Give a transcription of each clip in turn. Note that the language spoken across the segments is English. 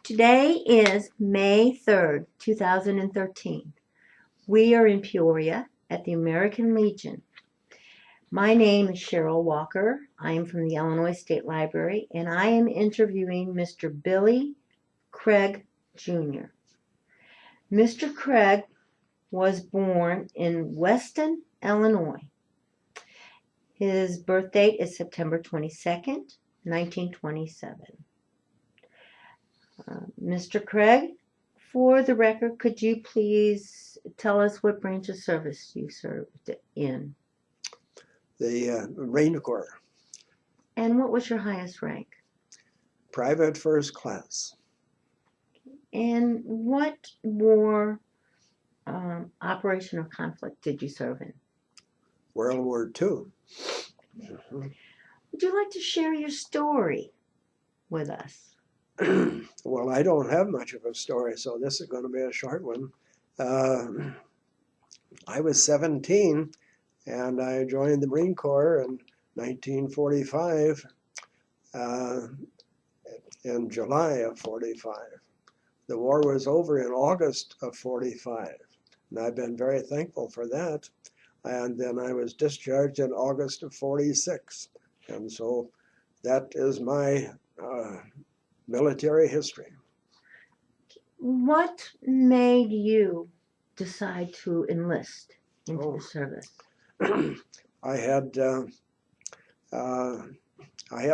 Today is May 3rd, 2013. We are in Peoria at the American Legion. My name is Cheryl Walker. I am from the Illinois State Library, and I am interviewing Mr. Billy Craig Jr. Mr. Craig was born in Weston, Illinois. His birth date is September 22nd, 1927. Mr. Craig, for the record, could you please tell us what branch of service you served in? The Marine Corps, And what was your highest rank? private first class. And what war, operation or conflict did you serve in? World War II. Would you like to share your story with us? Well, I don't have much of a story, so this is going to be a short one. I was 17 and I joined the Marine Corps in 1945, in July of 45. The war was over in August of 45, and I've been very thankful for that. And then I was discharged in August of 46, and so that is my military history. What made you decide to enlist into the service? I had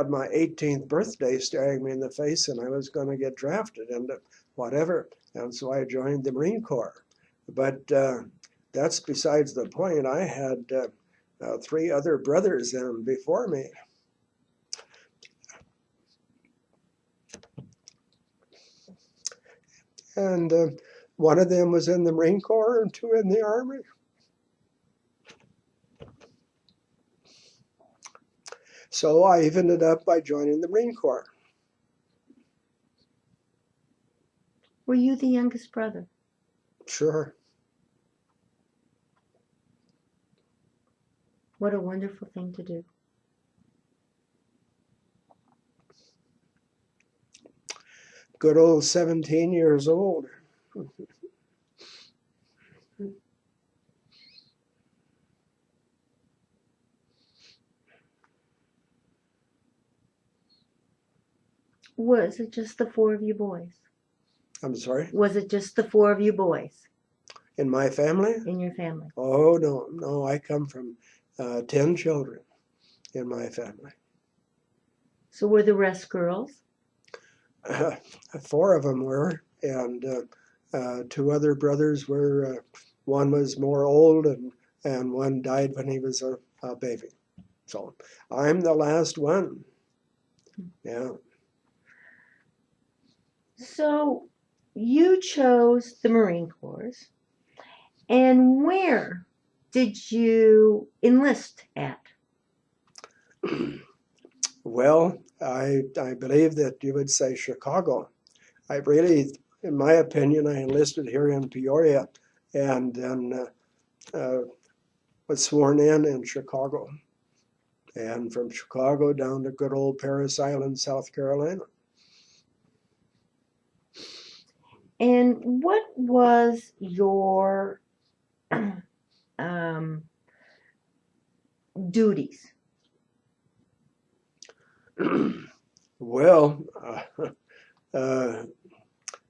my 18th birthday staring me in the face, and I was going to get drafted into whatever, and so I joined the Marine Corps. But that's besides the point. I had 3 other brothers in before me. And one of them was in the Marine Corps and 2 in the Army. So I ended up by joining the Marine Corps. Were you the youngest brother? Sure. What a wonderful thing to do. Good old 17 years old. Was it just the 4 of you boys? I'm sorry? Was it just the 4 of you boys In my family? in your family? Oh, no, I come from 10 children in my family. So were the rest girls? 4 of them were, and 2 other brothers were, one was more old and one died when he was a baby. So I'm the last one. Yeah. So you chose the Marine Corps, and where did you enlist at? Well, I believe that you would say Chicago. I really, in my opinion, I enlisted here in Peoria and then was sworn in Chicago. And from Chicago down to good old Parris Island, South Carolina. And what was your duties? Well,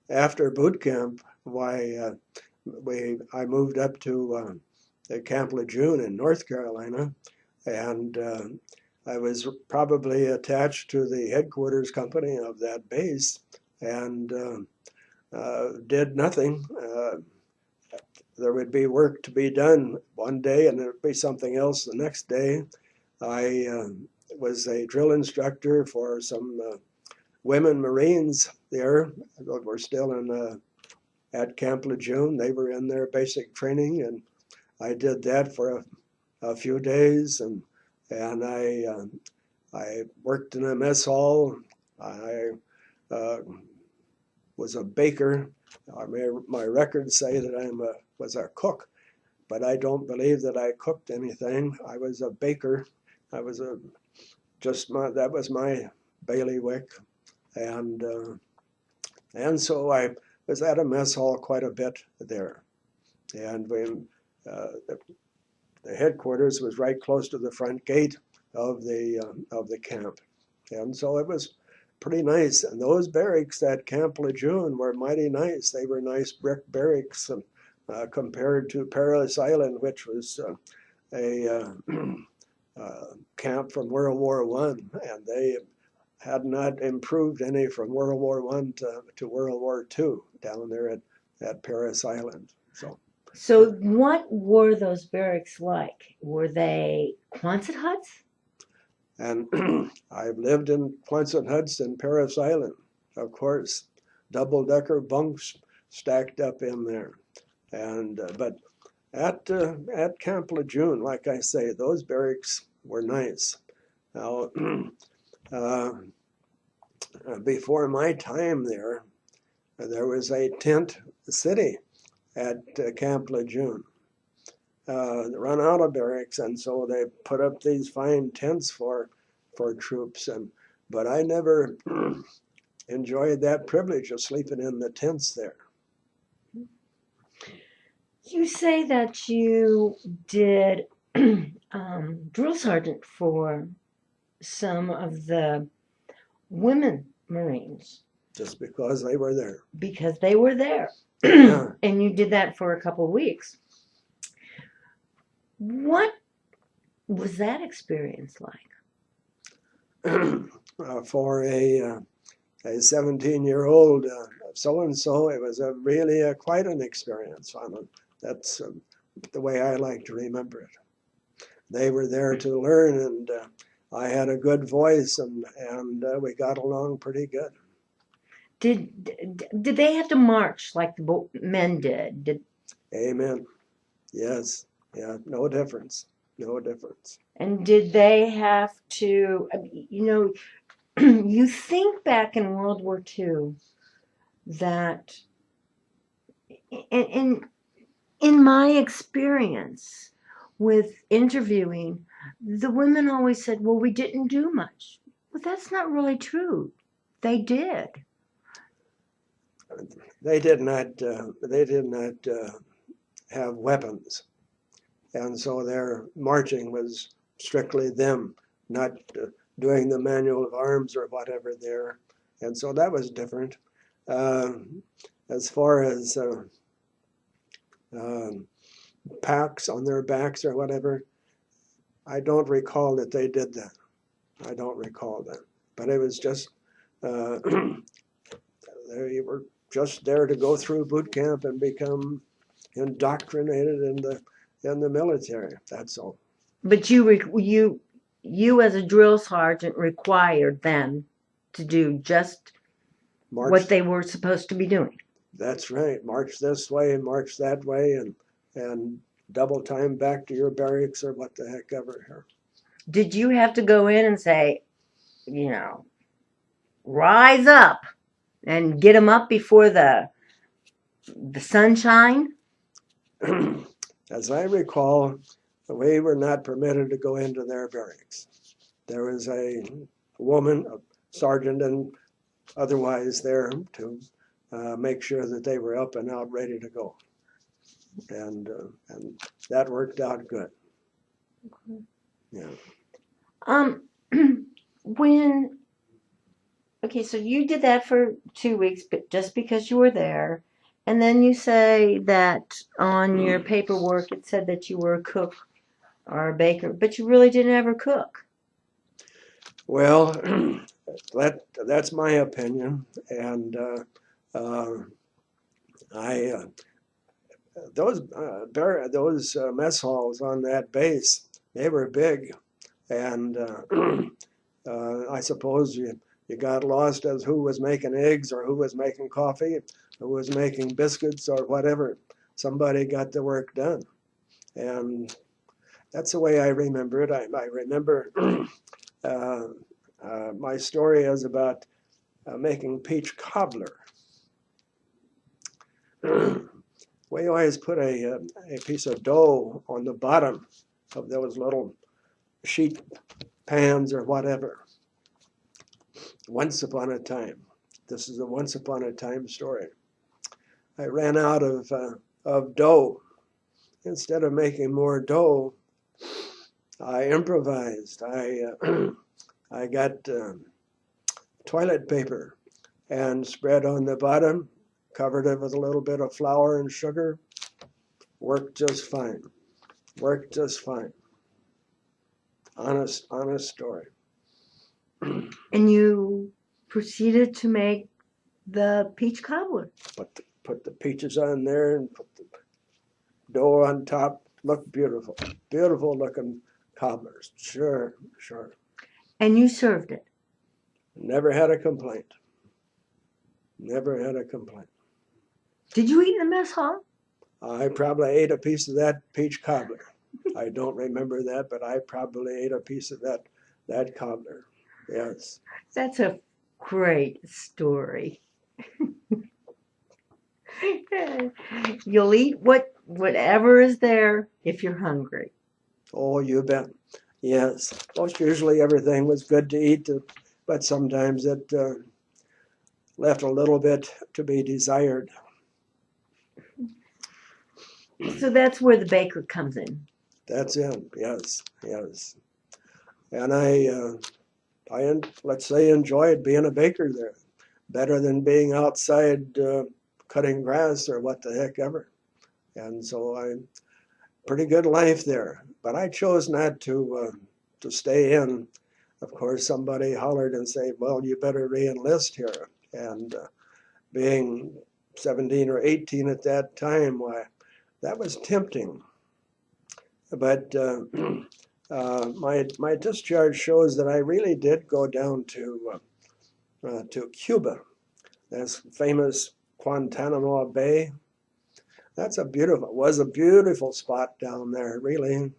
after boot camp, I moved up to Camp Lejeune in North Carolina, and I was probably attached to the headquarters company of that base, and did nothing. There would be work to be done one day, and there would be something else the next day. I was a drill instructor for some women Marines there that were still at Camp Lejeune. They were in their basic training, and I did that for a few days, and I worked in a mess hall. I was a baker. My records say that I was a cook, but I don't believe that I cooked anything. I was a baker. I was that was my bailiwick, and And so I was at a mess hall quite a bit there. And the headquarters was right close to the front gate of the camp. And so it was pretty nice. And those barracks at Camp Lejeune were mighty nice. They were nice brick barracks compared to Paris Island, which was a camp from World War One, and they had not improved any from World War One to World War Two down there at Paris Island. So what were those barracks like? Were they Quonset huts? And I've lived in Quonset huts in Paris Island, of course, double-decker bunks stacked up in there. And but at Camp Lejeune, like I say, those barracks were nice. Now, before my time there was a tent city at Camp Lejeune. Run out of barracks, and so they put up these fine tents for troops. But I never enjoyed that privilege of sleeping in the tents there. You say that you did drill sergeant for some of the women Marines Just because they were there. because they were there. Yeah. And you did that for a couple of weeks. What was that experience like? For a 17-year-old so-and-so, it was really quite an experience. That's the way I like to remember it. They were there to learn, and I had a good voice, and we got along pretty good. Did they have to march like the men did? Amen. Yes. Yeah. No difference. No difference. And did they have to, you think back in World War II that, in my experience with interviewing, the women always said, well, we didn't do much. Well, that's not really true. They did. They did not have weapons, and so their marching was strictly them, not doing the manual of arms or whatever there, and so that was different. As far as packs on their backs or whatever, I don't recall that they did that. I don't recall that, but it was just they were just there to go through boot camp and become indoctrinated in the military. That's all. But you as a drill sergeant required them to do just what they were supposed to be doing. That's right. March this way and march that way, and double time back to your barracks or what the heck ever here. Did you have to go in and say, rise up and get them up before the sunshine? As I recall, we were not permitted to go into their barracks. There was a woman, a sergeant, and otherwise there to make sure that they were up and out, ready to go, and that worked out good. Yeah. Okay, so you did that for 2 weeks, but just because you were there, and then you say that on your paperwork it said that you were a cook or a baker, but you really didn't ever cook. Well, that's my opinion, and those mess halls on that base, they were big, and I suppose you got lost as who was making eggs or who was making coffee, who was making biscuits or whatever. Somebody got the work done, and that's the way I remember it. I remember my story is about making peach cobbler. We always put a piece of dough on the bottom of those little sheet pans or whatever. Once upon a time, This is a once upon a time story. I ran out of dough. Instead of making more dough, I improvised. I got toilet paper and spread on the bottom, covered it with a little bit of flour and sugar. Worked just fine. Worked just fine. Honest story. And you proceeded to make the peach cobbler. Put the peaches on there and put the dough on top. Looked beautiful. Beautiful looking cobblers. Sure. And you served it. Never had a complaint. Never had a complaint. Did you eat in the mess hall? I probably ate a piece of that peach cobbler. I don't remember that, but I probably ate a piece of that cobbler. Yes. That's a great story. You'll eat whatever is there if you're hungry. Oh, you bet. Yes. Most usually everything was good to eat, but sometimes it left a little bit to be desired. So that's where the baker comes in. That's it. Yes. And I let's say enjoyed being a baker there, better than being outside cutting grass or what the heck ever. And so pretty good life there. But I chose not to stay in. Of course, somebody hollered and said, "Well, you better re-enlist here." And being 17 or 18 at that time, why, that was tempting. But my discharge shows that I really did go down to Cuba. That's famous Guantanamo Bay. Was a beautiful spot down there, really.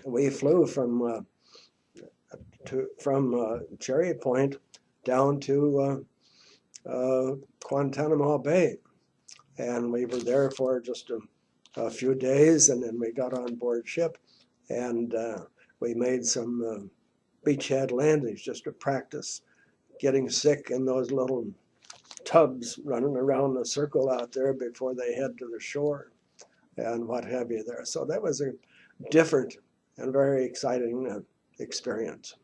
We flew from Cherry Point down to Guantanamo Bay, and we were there for just a few days, and then we got on board ship, and we made some beachhead landings just to practice getting sick in those little tubs running around the circle out there before they head to the shore and what have you there. So that was a different and very exciting experience.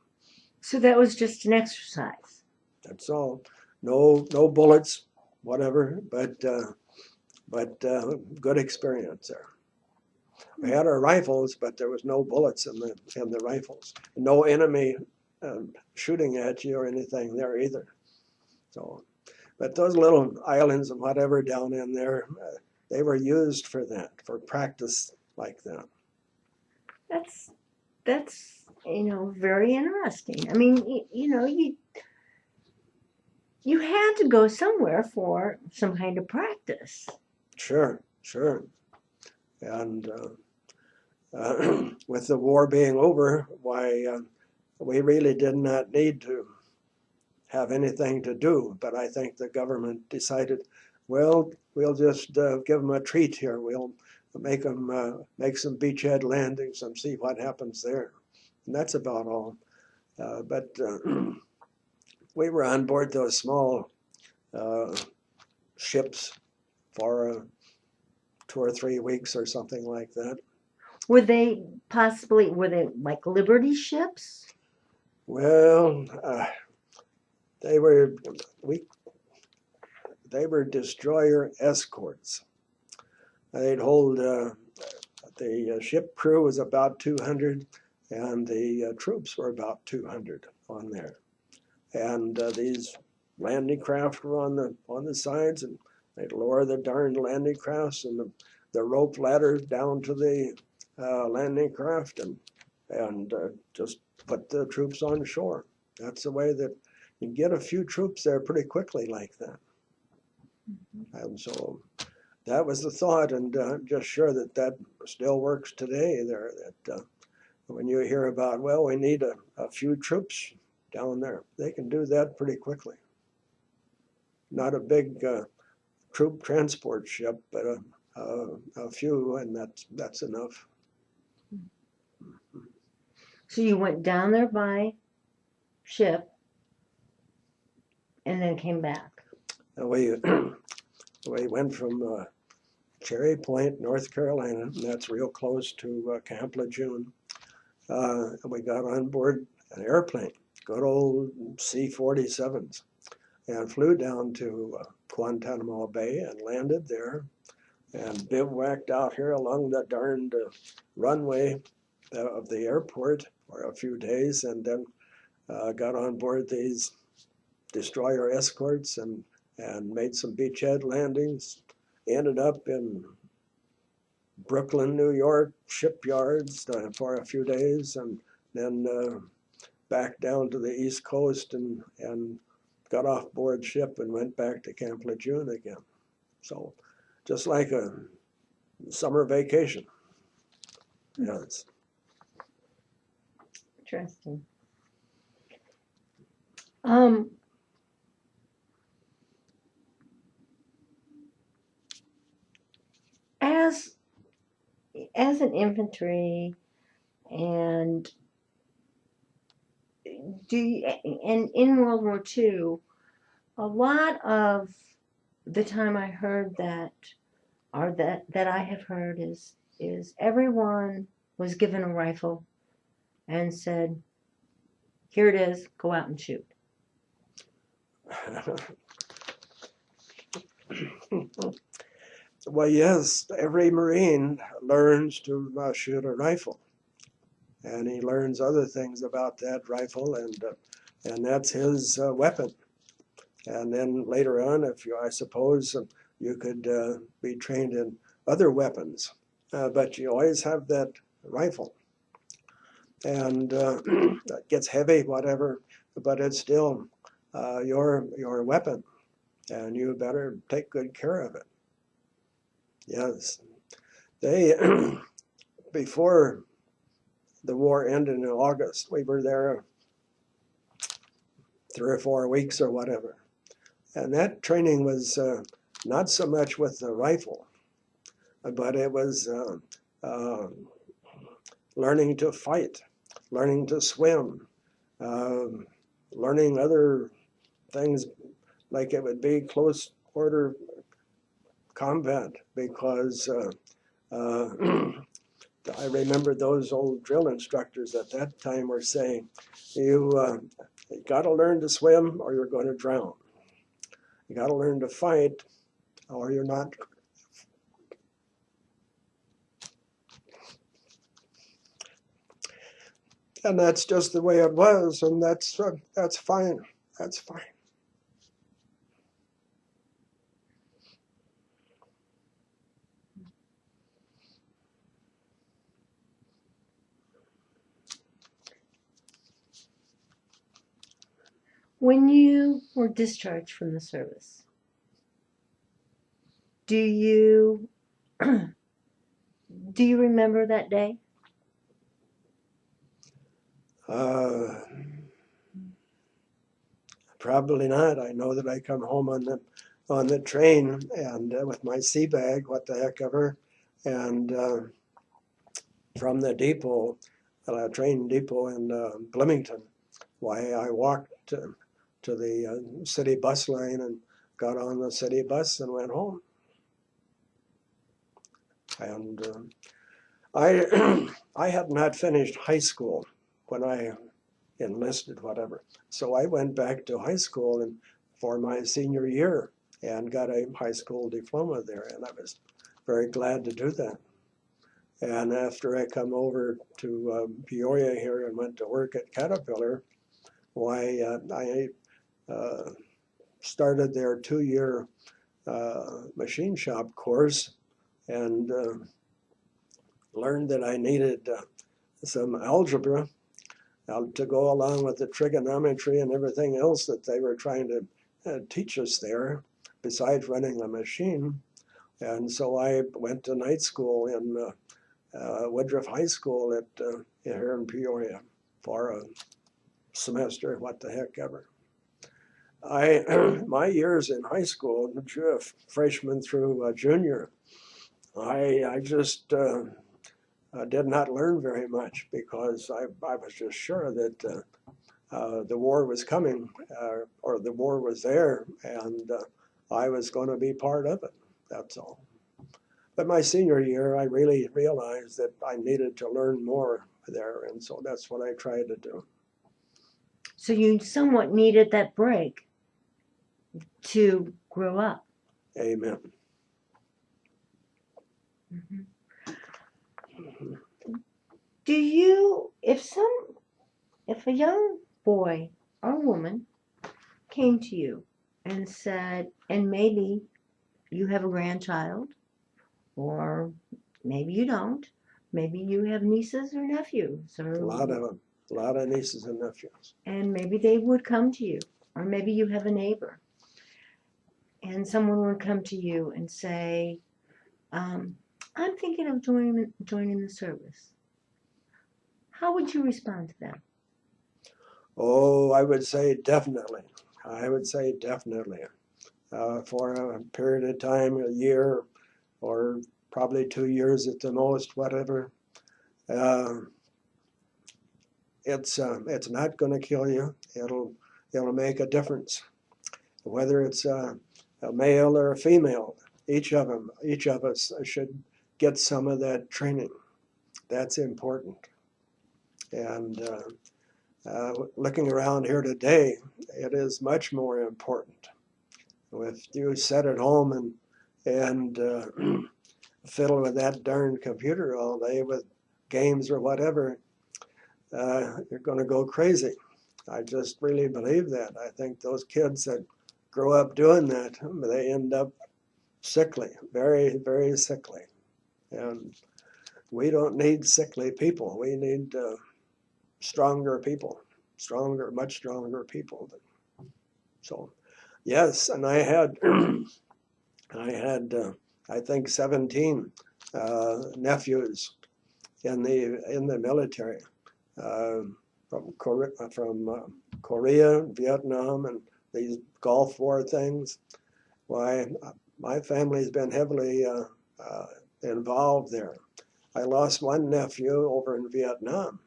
So that was just an exercise. That's all. No bullets, whatever, but good experience there. We had our rifles, but there was no bullets in the rifles. No enemy shooting at you or anything there either. So, but those little islands and whatever down in there, they were used for that, for practice like that. That's very interesting. I mean, you had to go somewhere for some kind of practice. Sure. And with the war being over, why, we really did not need to have anything to do. But I think the government decided, well, we'll just give them a treat here. We'll make them make some beachhead landings and see what happens there. And that's about all. But we were on board those small ships for 2 or 3 weeks or something like that. Were they like Liberty ships? Well, they were destroyer escorts. They'd hold the ship crew was about 200, and the troops were about 200 on there. And these landing craft were on the sides, and they'd lower the darned landing crafts and the rope ladders down to the landing craft and just put the troops on shore. That's the way that you get a few troops there pretty quickly like that. And so that was the thought, and I'm just sure that still works today there, that when you hear about, well, we need a few troops down there, they can do that pretty quickly. Not a big troop transport ship, but a few, and that's enough. So you went down there by ship, and then came back. And we went from Cherry Point, North Carolina, and that's real close to Camp Lejeune. And we got on board an airplane, good old C-47s, and flew down to Guantanamo Bay and landed there and bivouacked out here along the darned runway of the airport for a few days, and then got on board these destroyer escorts and made some beachhead landings. Ended up in Brooklyn, New York shipyards for a few days, and then back down to the East Coast and got off board ship and went back to Camp Lejeune again. So just like a summer vacation. Yes. Interesting. As an infantry, and and in World War II, a lot of the time I heard that, or that I have heard, is everyone was given a rifle and said, "Here it is, go out and shoot." Well, yes, every Marine learns to shoot a rifle, and he learns other things about that rifle, and that's his weapon. And then later on, I suppose, you could be trained in other weapons, but you always have that rifle. And it gets heavy, whatever, but it's still your weapon, and you better take good care of it. Yes, they before the war ended in August, we were there 3 or 4 weeks or whatever, and that training was not so much with the rifle, but it was learning to fight, learning to swim, learning other things, like it would be close quarter combat, because I remember those old drill instructors at that time were saying, you got to learn to swim or you're going to drown. You got to learn to fight or you're not. And that's just the way it was, and that's fine. That's fine. When you were discharged from the service, do you do you remember that day? Probably not. I know that I come home on the train and with my sea bag, what the heck ever, and from the depot, train depot in Bloomington, why I walked to the city bus line and got on the city bus and went home. And I had not finished high school when I enlisted, whatever. So I went back to high school and for my senior year and got a high school diploma there, and I was very glad to do that. And after I come over to Peoria here and went to work at Caterpillar, why I started their 2-year machine shop course and learned that I needed some algebra to go along with the trigonometry and everything else that they were trying to teach us there, besides running a machine. And so I went to night school in Woodruff High School here in Peoria for a semester, what the heck ever. My years in high school, freshman through junior, I just did not learn very much because I was just sure that the war was coming, or the war was there, and I was going to be part of it. That's all. But my senior year, I really realized that I needed to learn more there, and so that's what I tried to do. So you somewhat needed that break to grow up. Amen. Mm-hmm. Do you, if a young boy or woman came to you and said, and maybe you have a grandchild, or maybe you don't, maybe you have nieces or nephews, or A lot of them, a lot of nieces and nephews. and maybe they would come to you, or maybe you have a neighbor, and someone would come to you and say, I'm thinking of joining the service. How would you respond to them? Oh, I would say definitely. I would say definitely. For a period of time, a year, or probably 2 years at the most, whatever. Uh, it's not going to kill you. It'll make a difference, whether it's a male or a female. Each of us should get some of that training. That's important. And looking around here today, it is much more important. If you sit at home and fiddle with that darn computer all day with games or whatever, you're going to go crazy. I just really believe that. I think those kids that grow up doing that, they end up sickly, very, very sickly. And we don't need sickly people. We need stronger people, much stronger people. So, yes, and I had, I think 17 nephews in the military. From Korea, Vietnam, and these Gulf War things. Why, my family's been heavily involved there. I lost one nephew over in Vietnam,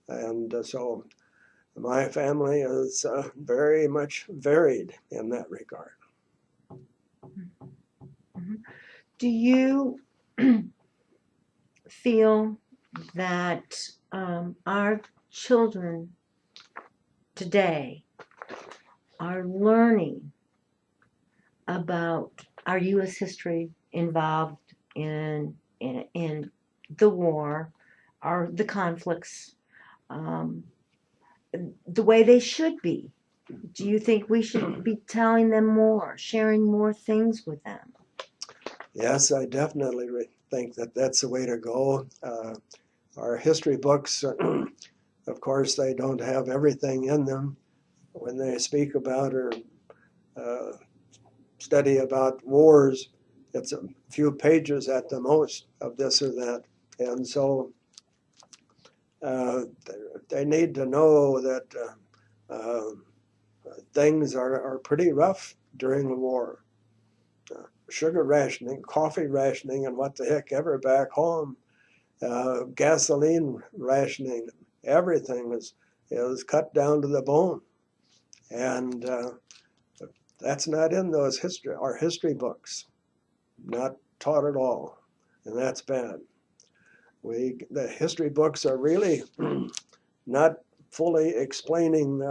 and so my family is very much varied in that regard. Mm-hmm. Do you feel that our children today are learning about our U.S. history involved in the war, or the conflicts, the way they should be? Do you think we should be telling them more, sharing more things with them? Yes, I definitely think that that's the way to go. Our history books, of course, they don't have everything in them. When they speak about or study about wars, it's a few pages at the most of this or that. And so they need to know that things are pretty rough during the war. Sugar rationing, coffee rationing, and what the heck ever back home. Gasoline rationing, everything is cut down to the bone. And that's not in those our history books. Not taught at all, and that's bad. The history books are really not fully explaining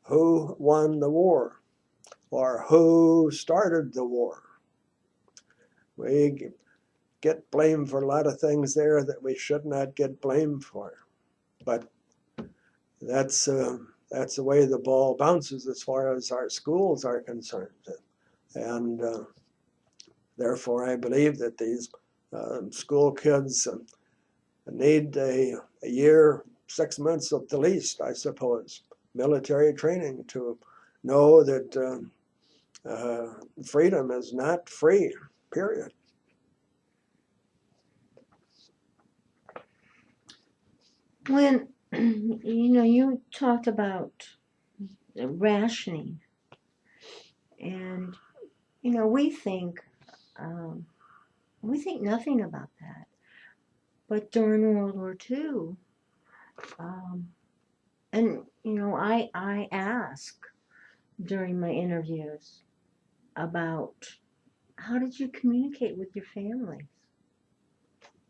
who won the war or who started the war. We get blamed for a lot of things there that we should not get blamed for, but that's the way the ball bounces as far as our schools are concerned, and therefore I believe that these school kids need a year, 6 months at the least, I suppose, military training to know that freedom is not free, period. When you talked about rationing, and we think nothing about that. But during World War II, um, And, I ask during my interviews about how did you communicate with your families?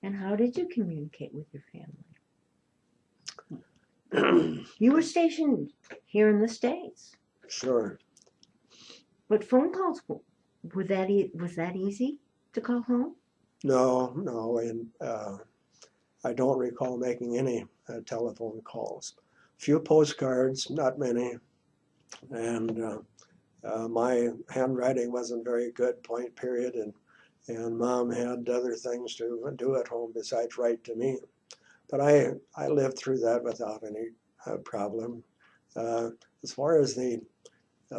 And how did you communicate with your family? You were stationed here in the States, Sure. but phone calls, was that easy to call home? No, and I don't recall making any telephone calls. Few postcards, not many, and my handwriting wasn't very good, point period, and Mom had other things to do at home besides write to me. But I lived through that without any problem. Uh, as far as the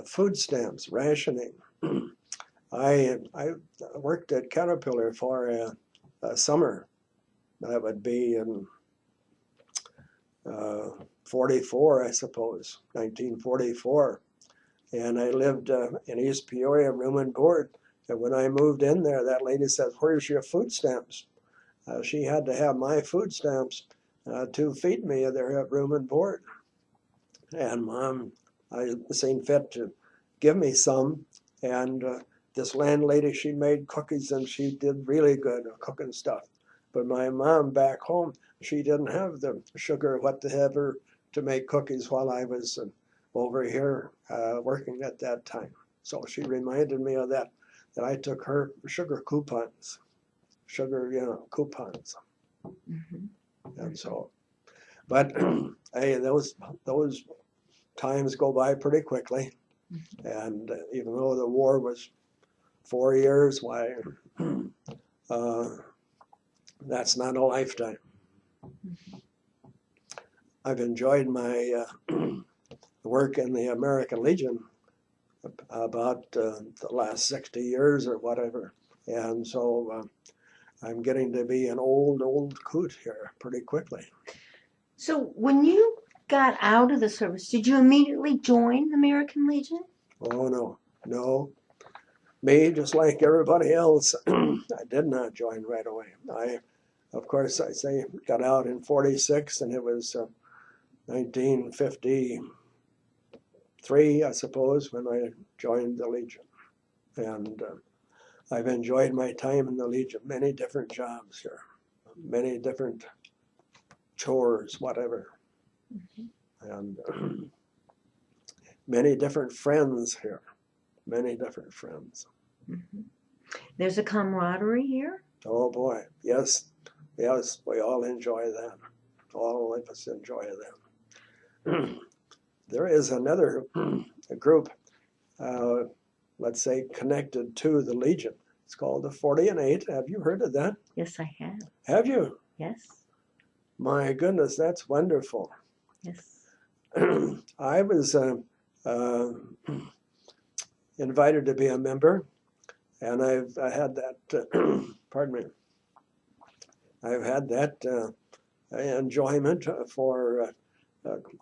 food stamps, rationing, I worked at Caterpillar for a summer. That would be in 44, I suppose, 1944. And I lived in East Peoria, room and board. And when I moved in there, that lady said, "Where's your food stamps?" She had to have my food stamps to feed me there at room and board. And Mom, I seen fit to give me some. And this landlady, she made cookies and she did really good cooking stuff. But my mom back home, she didn't have the sugar whatever to make cookies while I was over here working at that time. So she reminded me of that I took her sugar coupons, coupons. Mhm. And so, but hey, those times go by pretty quickly. And even though the war was 4 years, why, uh, that's not a lifetime. I've enjoyed my work in the American Legion about the last 60 years or whatever. And so I'm getting to be an old coot here pretty quickly. So when you got out of the service, did you immediately join the American Legion? Oh, no. Me, just like everybody else, I did not join right away. Of course, I say got out in 46, and it was 1953, I suppose, when I joined the Legion. And I've enjoyed my time in the Legion, many different jobs here, many different chores, whatever, and many different friends here, many different friends. Mhm. There's a camaraderie here. Oh boy, yes, we all enjoy that. All of us enjoy that. There is another group, let's say, connected to the Legion. It's called the 40 and 8. Have you heard of that? Yes, I have. Have you? Yes, My goodness, that's wonderful. yes. I was uh, invited to be a member, and I had that, pardon me, I've had that enjoyment for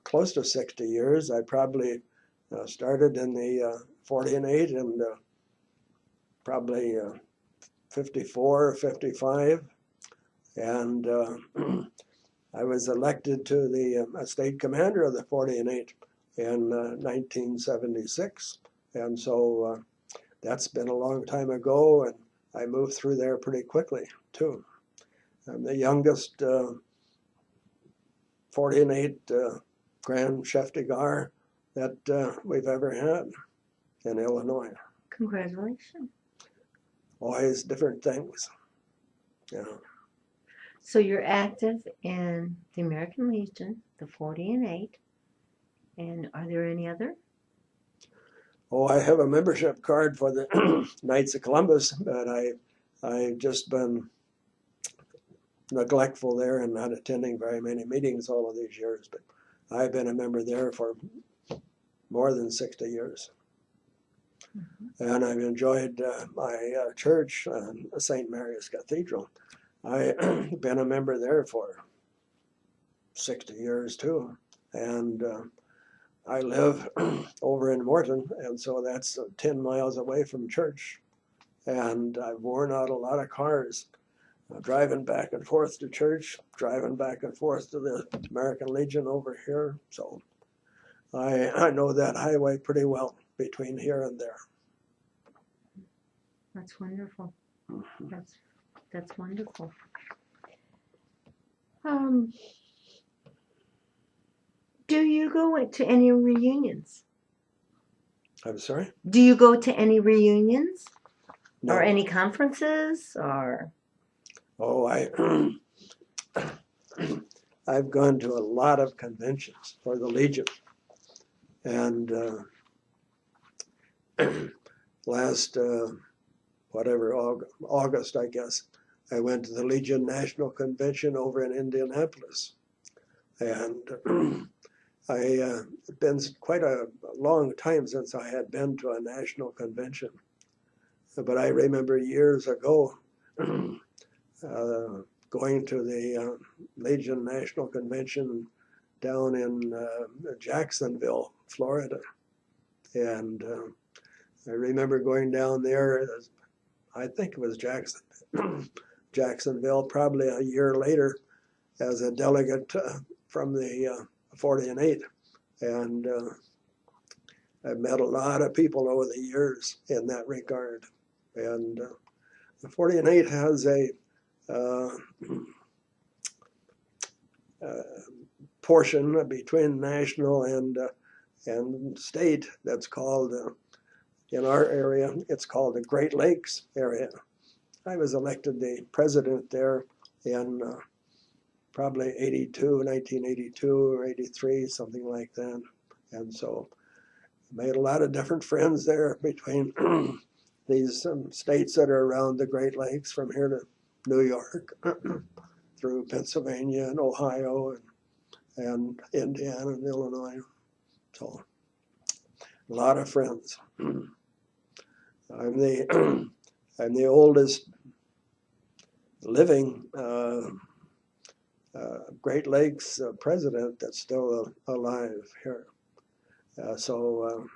close to 60 years. I probably started in the 40 and 8 and probably 54 or 55. And I was elected to the state commander of the 40 and 8 in 1976. And so that's been a long time ago, and I moved through there pretty quickly, too. I'm the youngest 40 and 8 Grand Chef de Gare that we've ever had in Illinois. Congratulations. Always different things. Yeah. So you're active in the American Legion, the 40 and 8, and are there any other? Oh, I have a membership card for the Knights of Columbus, but I've just been neglectful there and not attending very many meetings all of these years. But I've been a member there for more than 60 years. And I've enjoyed my church, St. Mary's Cathedral. I've been a member there for 60 years too. And I live over in Morton, and so that's 10 miles away from church. And I've worn out a lot of cars driving back and forth to church, driving back and forth to the American Legion over here. So I know that highway pretty well between here and there. That's wonderful. That's wonderful. Do you go to any reunions? I'm sorry? Do you go to any reunions No. or any conferences or? Oh, I've gone to a lot of conventions for the Legion. And last, August, I guess, I went to the Legion National Convention over in Indianapolis. And it's been quite a long time since I had been to a national convention. But I remember years ago going to the Legion National Convention down in Jacksonville, Florida. And I remember going down there, I think it was Jacksonville, probably a year later, as a delegate from the 40 and 8. And I've met a lot of people over the years in that regard. And the 40 and 8 has a portion between national and state that's called, in our area, it's called the Great Lakes area. I was elected the president there in probably 1982 or 83, something like that. And so made a lot of different friends there between these states that are around the Great Lakes, from here to New York, through Pennsylvania and Ohio and Indiana and Illinois. So a lot of friends. I'm the oldest living Great Lakes president that's still alive here. So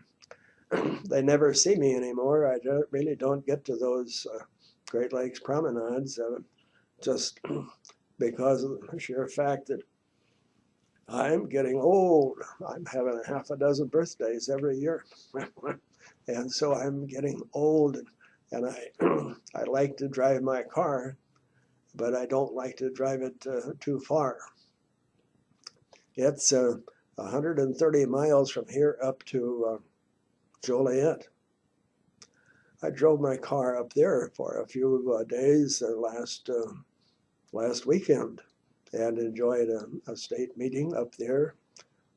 they never see me anymore. I really don't get to those Great Lakes promenades just because of the sheer fact that I'm getting old. I'm having half a dozen birthdays every year. And so I'm getting old, and I like to drive my car, but I don't like to drive it too far. It's 130 miles from here up to Joliet. I drove my car up there for a few days last weekend and enjoyed a state meeting up there.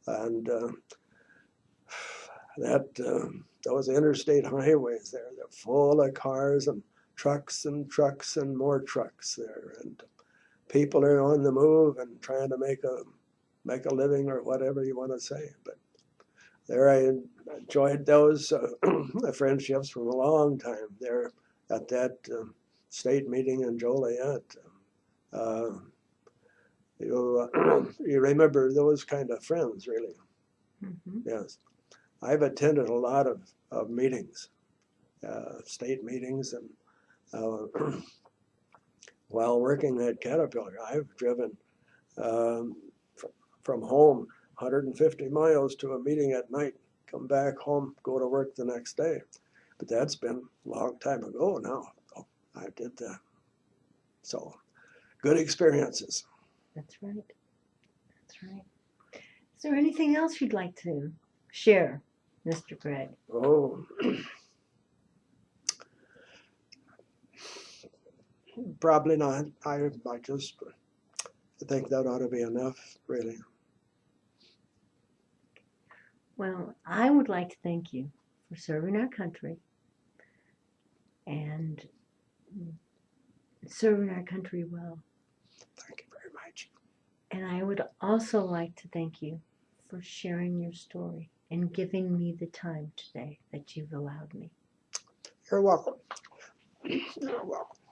And those interstate highways there, they're full of cars and trucks and more trucks there. And people are on the move and trying to make a living, or whatever you want to say. But there I enjoyed those friendships from a long time there at that state meeting in Joliet. You remember those kind of friends, really. Mm-hmm. Yes. I've attended a lot of meetings, state meetings, and while working at Caterpillar, I've driven from home 150 miles to a meeting at night, come back home, go to work the next day. But that's been a long time ago now. I did that. So good experiences. That's right. That's right. Is there anything else you'd like to share, Mr. Greg? Oh, probably not. I just think that ought to be enough, really. Well, I would like to thank you for serving our country and serving our country well. Thank you very much. And I would also like to thank you for sharing your story and giving me the time today that you've allowed me. You're welcome. You're welcome.